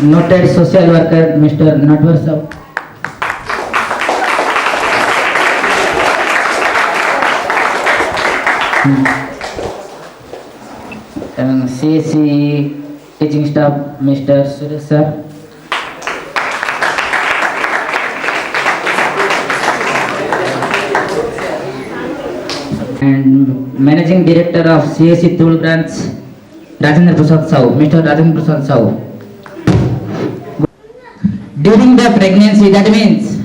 Noted social worker Mr. Natwar Sahu. CSC teaching staff Mr. Suresh sir. And Managing Director of CSC Tool Branch Rajendra Prasad Sahu, Mr. Rajendra Prasad Sahu. During the pregnancy, that means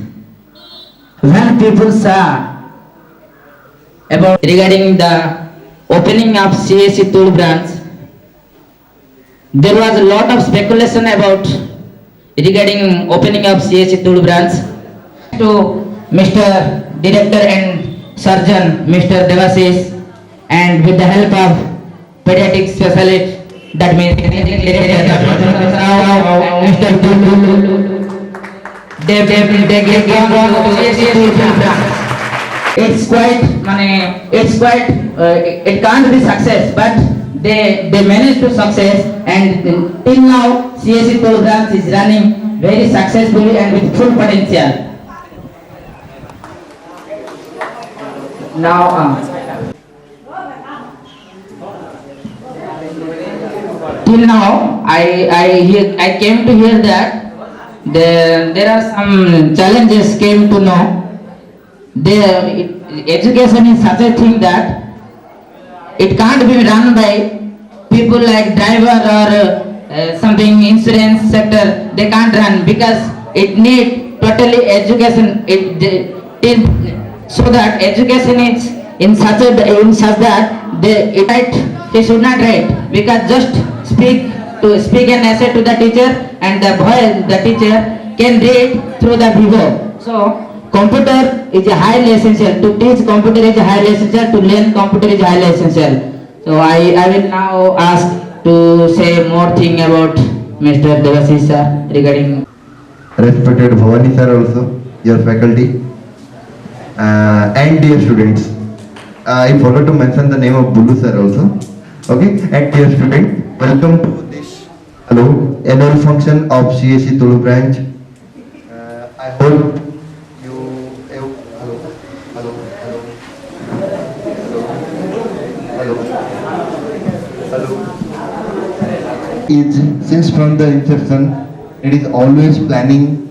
when people saw about regarding the opening of CSC Tool Branch, there was a lot of speculation about regarding opening of CSC Tool Branch. To Mr. Director and Surgeon Mr. Devashish, and with the help of pediatric specialist, that means Mr. It's quite it can't be success, but they managed to success, and till now CSC Tool Branch is running very successfully and with full potential. Now till now I came to hear that there are some challenges came to know. Education is such a thing that it can't be run by people like driver or something insurance sector. They can't run because it need totally education. So that education is in such that they should not write, because just speak an essay to the teacher, and the teacher can read through the vivo. So computer is a highly essential. To teach computer is a highly essential. To learn computer is highly essential. So I will now ask to say more thing about Mr. Devashish sir regarding. Respected Bhavani sir also, your faculty, and dear students. I forgot to mention the name of Bulu sir also. Okay, and dear student, welcome to this annual function of CSC Tool Branch. I hope is since from the inception, it is always planning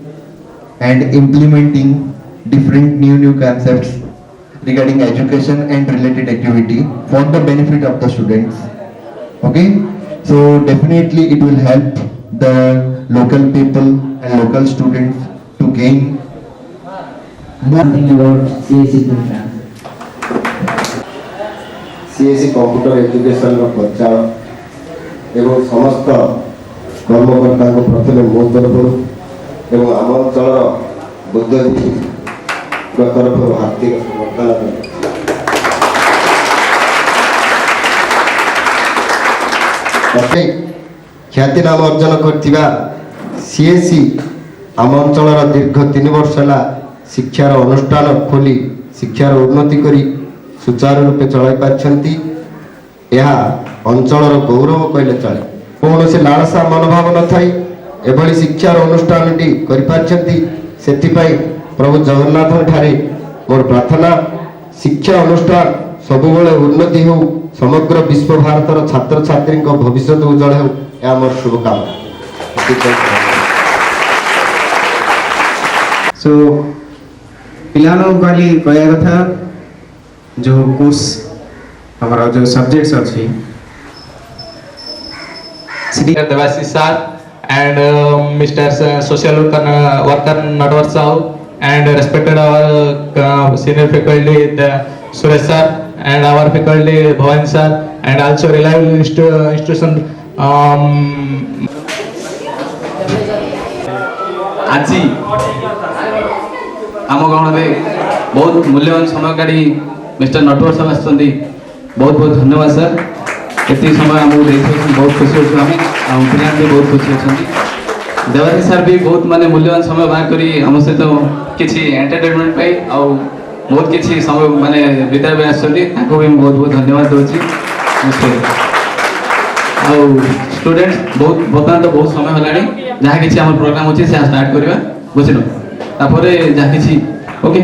and implementing different new concepts regarding education and related activity for the benefit of the students. Okay, so definitely it will help the local people and local students to gain more thing about CSC Tool Branch. CSC Computer Education प्रचार एवं समस्त कर्मकर्ता को प्रथम मो तरफ एवं आम अंचल बुद्धि तरफ हार्दिक समर्थन ख्याति नाम अर्जन कर CSC आम अंचल दीर्घ 3 वर्ष है शिक्षार अनुष्ठान खोली शिक्षार उन्नति करी सुचारू रूपे चलाई पारछंती। यह अंचल गौरव कहले चले। कौन से लालसा मनोभाव न थाई एभली शिक्षार अनुष्ठान टी करि पारछंती। सेथिपाई प्रभु जगन्नाथ ठारे मोर प्रार्थना शिक्षा अनुष्ठान सबुबले उन्नति हो समग्र विश्व भारतर छात्र छात्री भविष्य उज्जवल हो यह मोर शुभकामना। सो पिलानो वाली कहया कथा जो कोर्स हमारा जो सब्जेक्ट्स अच्छी Devashish sir and Mr. Social worker Natwar Sahu and respected our senior faculty Suresh sir and our faculty Bhavan sir and also reliable institution আজি आम गण में बहुत मूल्यवान समय काढ़ी मिस्टर नटवर साहब आसुँच बहुत बहुत धन्यवाद सर ये समय आमको बहुत खुशी अच्छे आम पिला भी बहुत खुशी अच्छा देवाशीष सर भी बहुत माने मूल्यवान समय बाहर करी आम सहित किसी एंटरटेनमेंट पाई आउ बहुत किसी समय माने विदाय भी आसुँच भी बहुत बहुत धन्यवाद दूसरी आउ स्टूडेंट्स बहुत बर्तमान तो बहुत समय होगा जहाँ कि आम प्रोग्राम अच्छे से स्टार्ट करवा बुझल तापर जहाँ कि ओके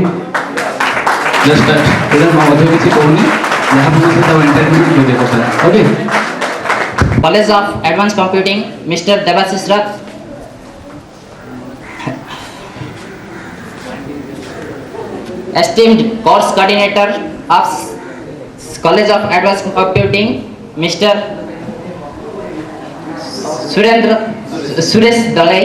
जस्ट स्टार्ट मध्य किसी कहूनी जहाँ interview okay College of Advanced Computing, Mr. Devashish Rath. Esteemed course coordinator of College of Advanced Computing, Mr. Suresh Dalai.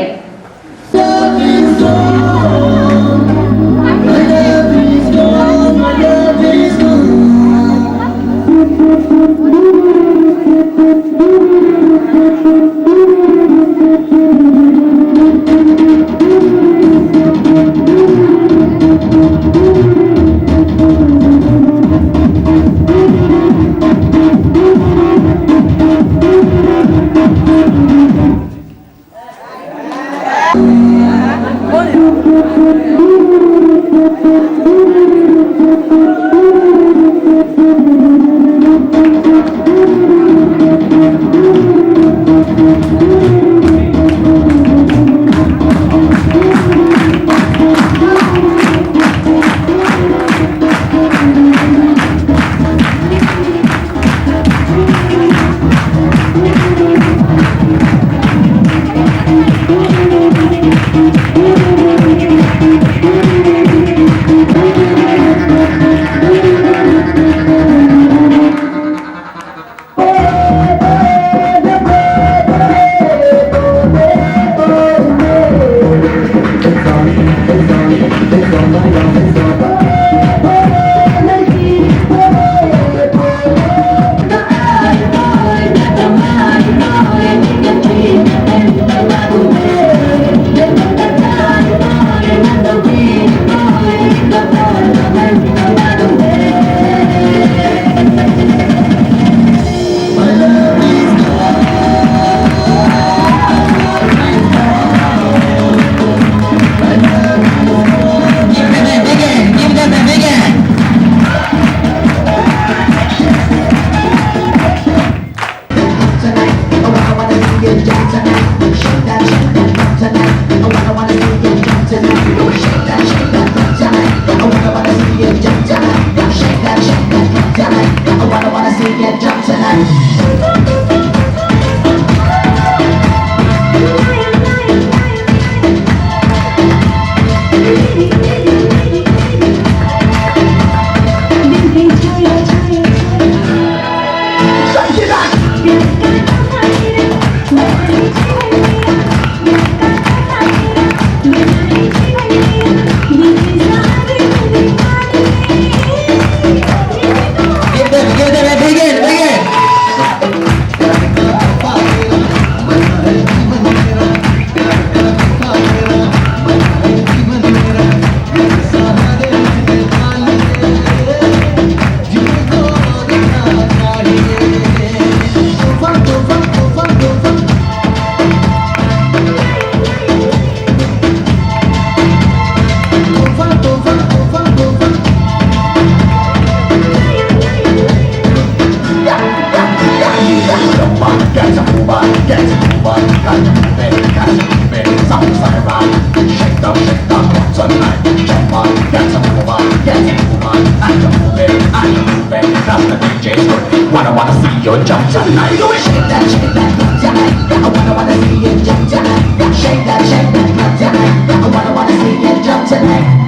wanna see you jump tonight. Shake that butt tonight. I wanna see you jump tonight. Shake that butt tonight. I wanna see you jump tonight.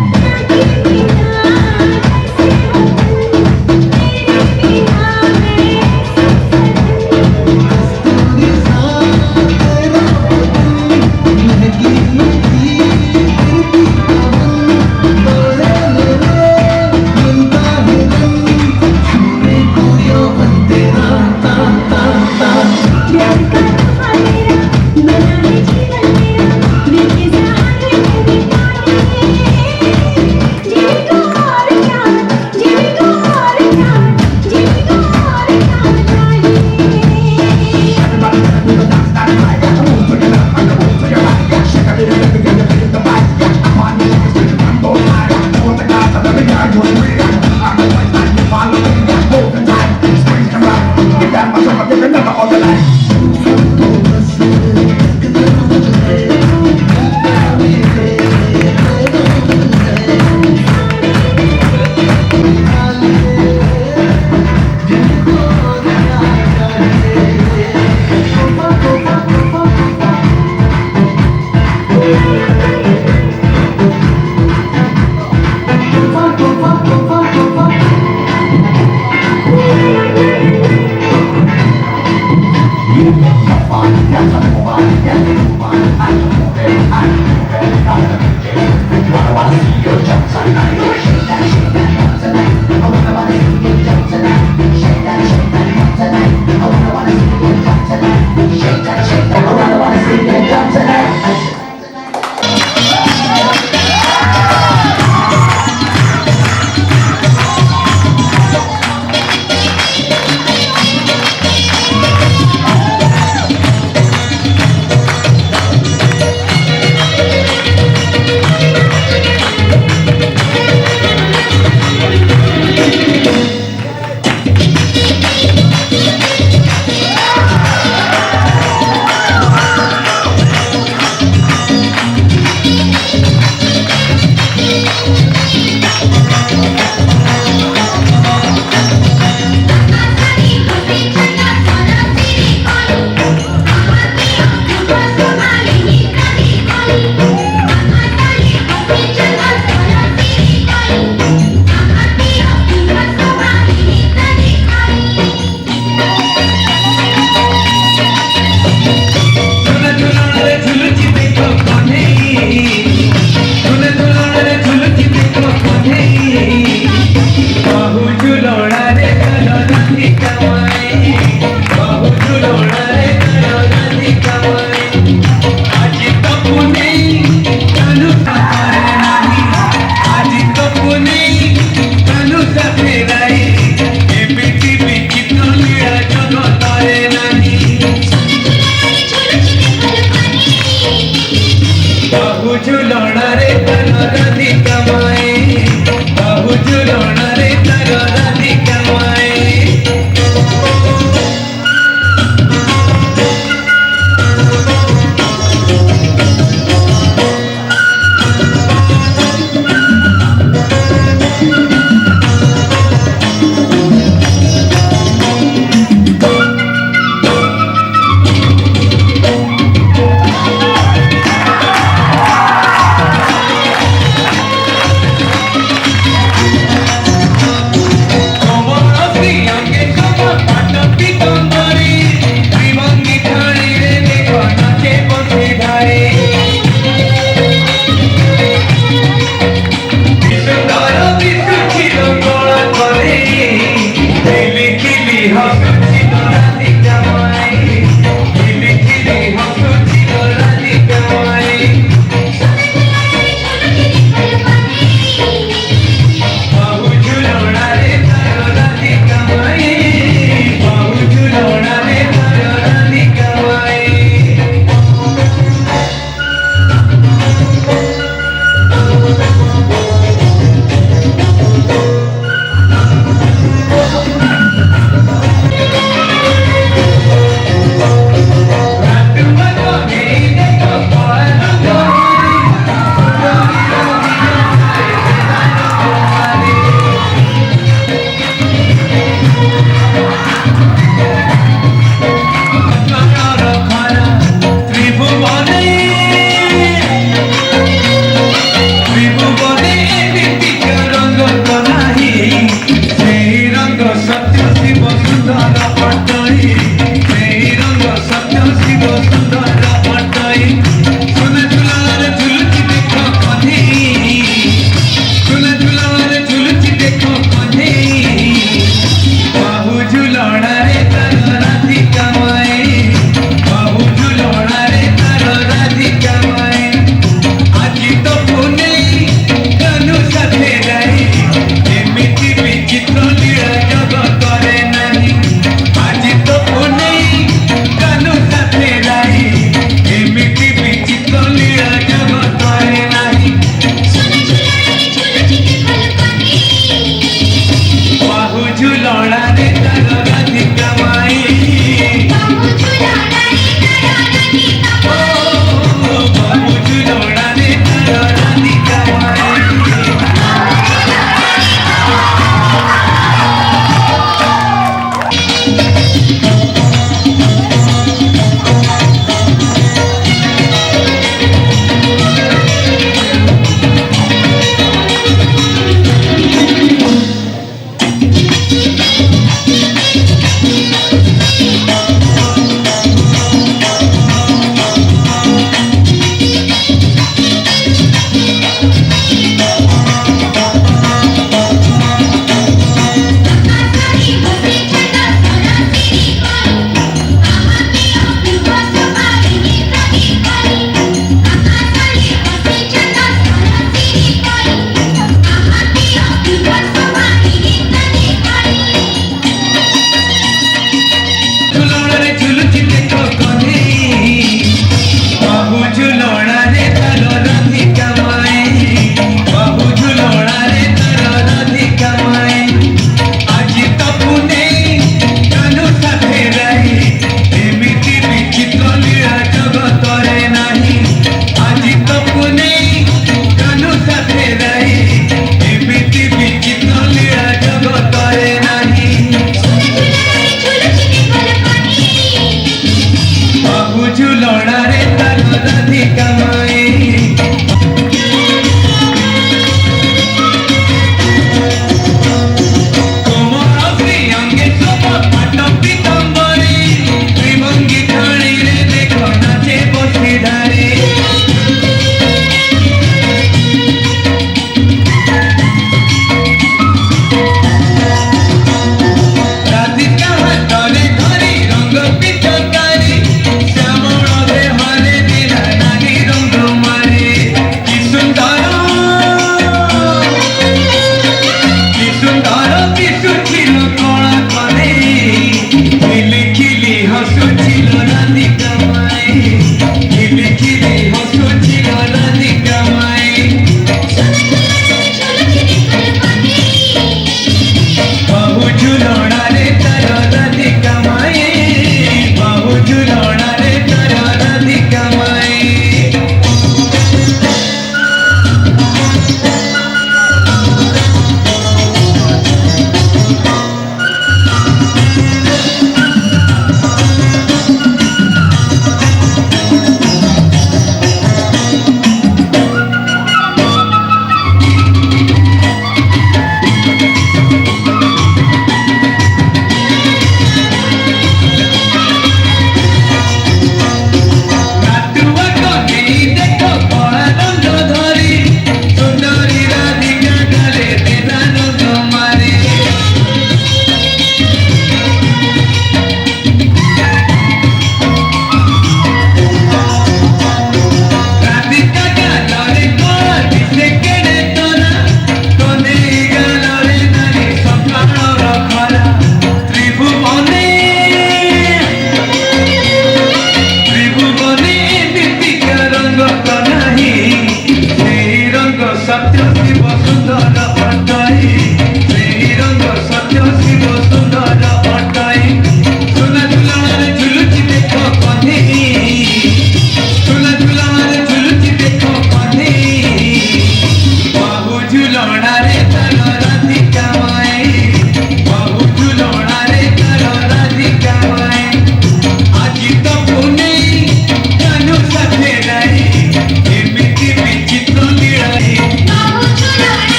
प्यार का तोहफा मेरा, बना है जीवन मेरा, दिल के सहारे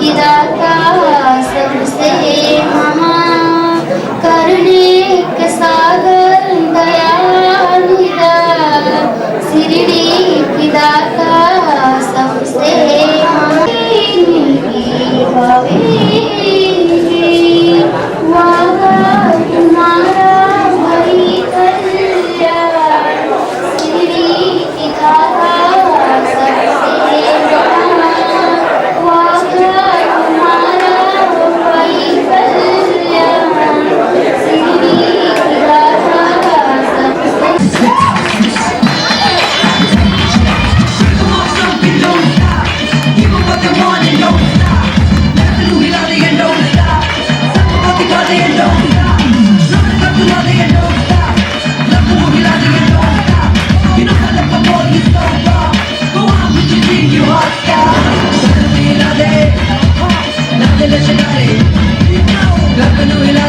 की दाता सबसे महान, करने के सागर दयानिधि, शिरडी की दाता सबसे महान, वादा तुम्हारा भई कल्याण, शिरडी की दाता सबसे महान, वादा तुम्हारा भई कल्याण, शिरडी की दाता सबसे Lasciare, la